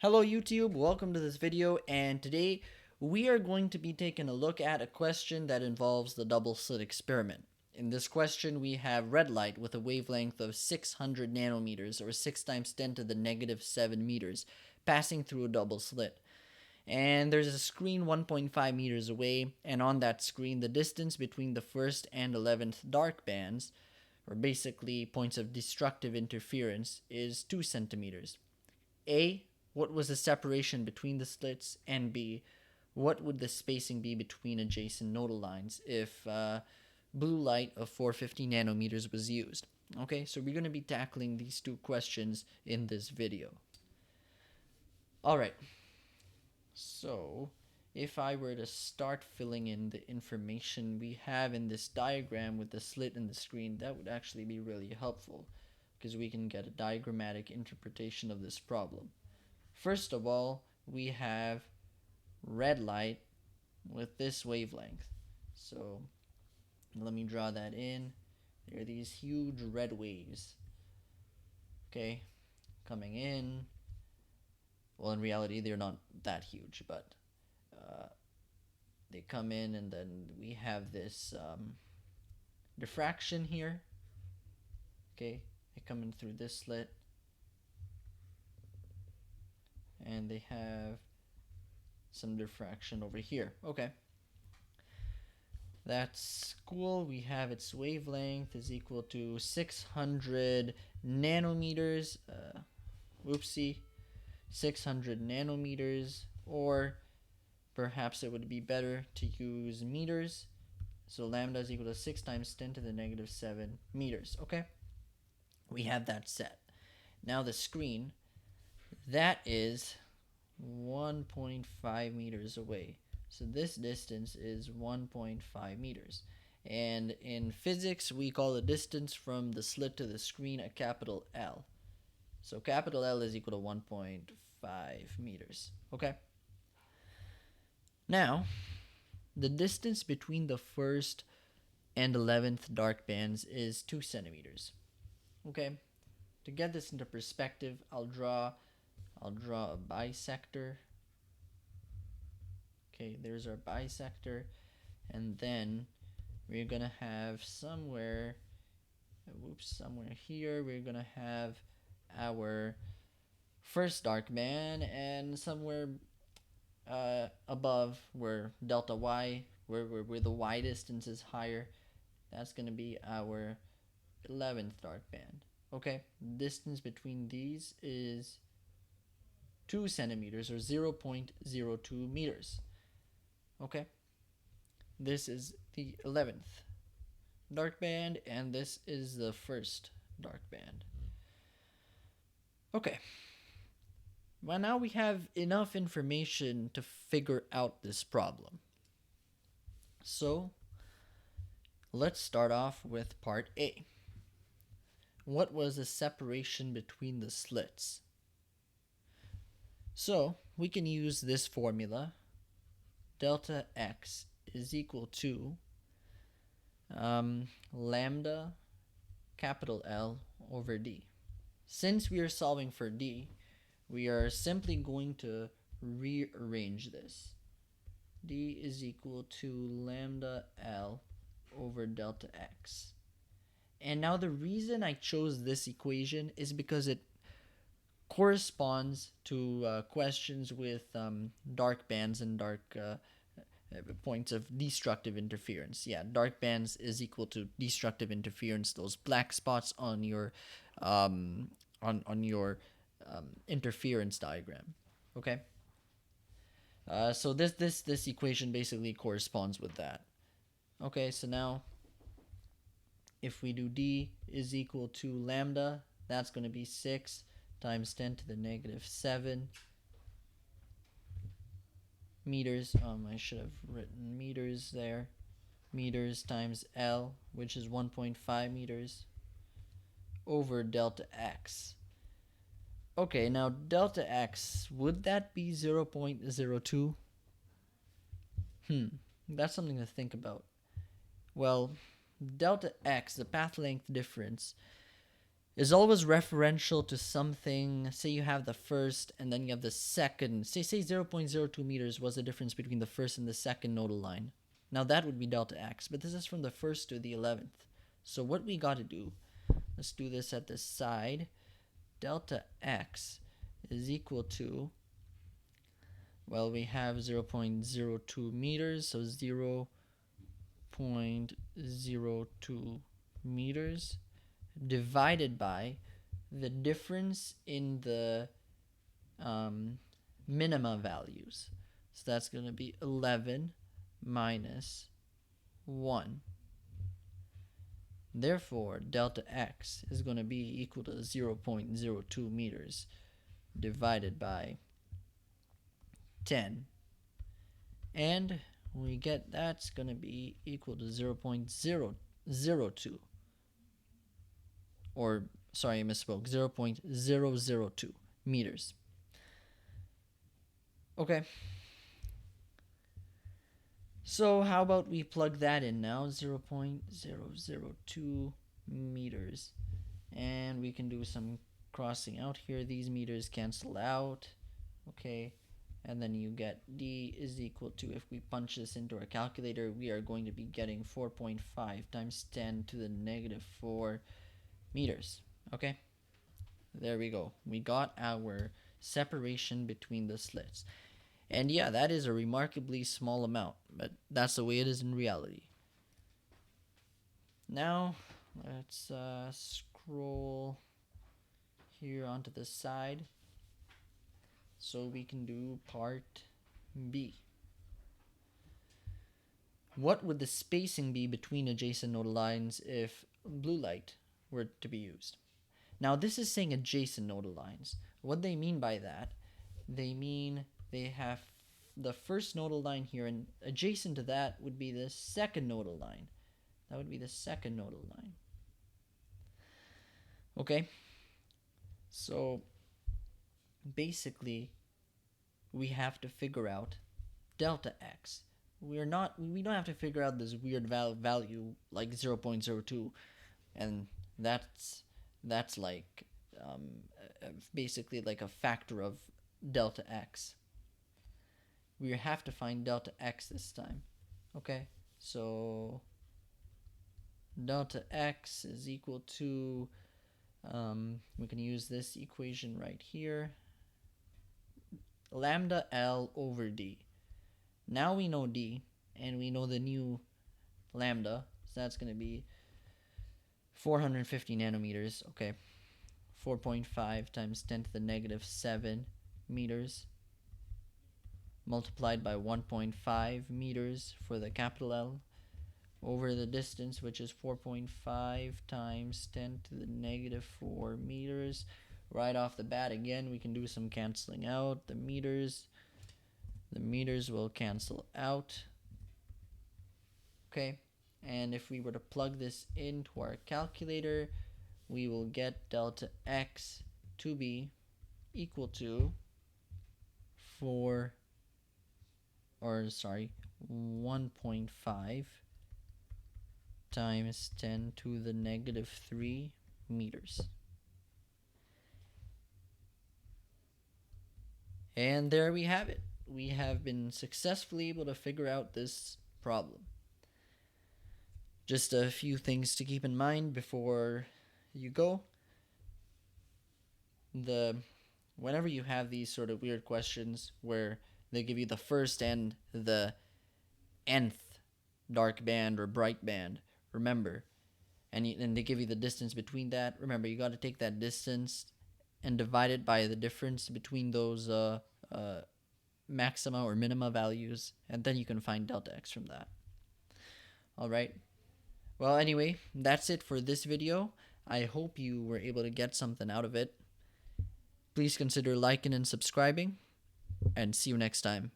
Hello YouTube, welcome to this video, and today we are going to be taking a look at a question that involves the double slit experiment. In this question we have red light with a wavelength of 600 nanometers or 6 times 10 to the negative 7 meters passing through a double slit. And there's a screen 1.5 meters away, and on that screen the distance between the first and 11th dark bands, or basically points of destructive interference, is 2 centimeters. A. What was the separation between the slits? And B. What would the spacing be between adjacent nodal lines if blue light of 450 nanometers was used? Okay, so we're going to be tackling these two questions in this video. Alright, so if I were to start filling in the information we have in this diagram with the slit in the screen, that would actually be really helpful because we can get a diagrammatic interpretation of this problem. First of all, we have red light with this wavelength. So let me draw that in. There are these huge red waves, okay, coming in. Well, in reality, they're not that huge, but they come in, and then we have this diffraction here. Okay, they come in through this slit, and they have some diffraction over here. Okay, that's cool. We have its wavelength is equal to 600 nanometers. Whoopsie, 600 nanometers, or perhaps it would be better to use meters. So lambda is equal to 6 times 10 to the negative 7 meters. Okay, we have that set. Now the screen, that is 1.5 meters away. So this distance is 1.5 meters. And in physics, we call the distance from the slit to the screen a capital L. So capital L is equal to 1.5 meters. Okay? Now, the distance between the first and 11th dark bands is 2 centimeters. Okay? To get this into perspective, I'll draw a bisector. Okay, there's our bisector, and then we're gonna have somewhere here we're gonna have our first dark band, and somewhere above where delta y, where the y distance is higher, that's gonna be our 11th dark band. Okay, distance between these is 2 centimeters or 0.02 meters. Okay, this is the 11th dark band, and this is the first dark band. Okay, well, now we have enough information to figure out this problem. So let's start off with part A. What was the separation between the slits? So we can use this formula. Delta x is equal to lambda capital L over d. Since we are solving for d, we are simply going to rearrange this. D is equal to lambda L over delta x. And now the reason I chose this equation is because it corresponds to questions with dark bands and dark points of destructive interference. Yeah, dark bands is equal to destructive interference, those black spots on your interference diagram. Okay, so this equation basically corresponds with that. Okay, so now if we do d is equal to lambda, that's going to be 6 times 10 to the negative 7 meters. I should have written meters there. Meters times L, which is 1.5 meters, over delta x. Okay, now delta x, would that be 0.02? That's something to think about. Well, delta x, the path length difference, is always referential to something. Say you have the first and then you have the second. Say 0.02 meters was the difference between the first and the second nodal line. Now that would be delta x, but this is from the first to the 11th. So what we got to do, let's do this at the side. Delta x is equal to, well, we have 0.02 meters, so 0.02 meters divided by the difference in the minima values. So that's going to be 11 minus 1. Therefore, delta x is going to be equal to 0.02 meters divided by 10. And we get that's going to be equal to 0.002. Or, sorry, I misspoke, 0.002 meters. Okay. So how about we plug that in now, 0.002 meters. And we can do some crossing out here. These meters cancel out. Okay. And then you get D is equal to, if we punch this into our calculator, we are going to be getting 4.5 times 10 to the negative 4 meters. Okay. There we go. We got our separation between the slits. And yeah, that is a remarkably small amount, but that's the way it is in reality. Now, let's scroll here onto the side so we can do part B. What would the spacing be between adjacent nodal lines if blue light were to be used? Now, this is saying adjacent nodal lines. What they mean by that, they mean they have the first nodal line here, and adjacent to that would be the second nodal line. That would be the second nodal line. Okay? So, basically, we have to figure out delta x. We don't have to figure out this weird value like 0.02, and that's like basically like a factor of delta x. We have to find delta x this time. Okay, so delta x is equal to, we can use this equation right here, lambda L over D. Now we know D, and we know the new lambda, so that's going to be 450 nanometers. Okay, 4.5 times 10 to the negative 7 meters multiplied by 1.5 meters for the capital L over the distance, which is 4.5 times 10 to the negative 4 meters. Right off the bat, again, we can do some canceling out. The meters will cancel out. Okay, and if we were to plug this into our calculator, we will get delta x to be equal to 1.5 times 10 to the negative 3 meters. And there we have it. We have been successfully able to figure out this problem. Just a few things to keep in mind before you go. Whenever you have these sort of weird questions where they give you the first and the nth dark band or bright band, remember, and they give you the distance between that, remember, you got to take that distance and divide it by the difference between those maxima or minima values, and then you can find delta x from that. Alright, well, anyway, that's it for this video. I hope you were able to get something out of it. Please consider liking and subscribing, and see you next time.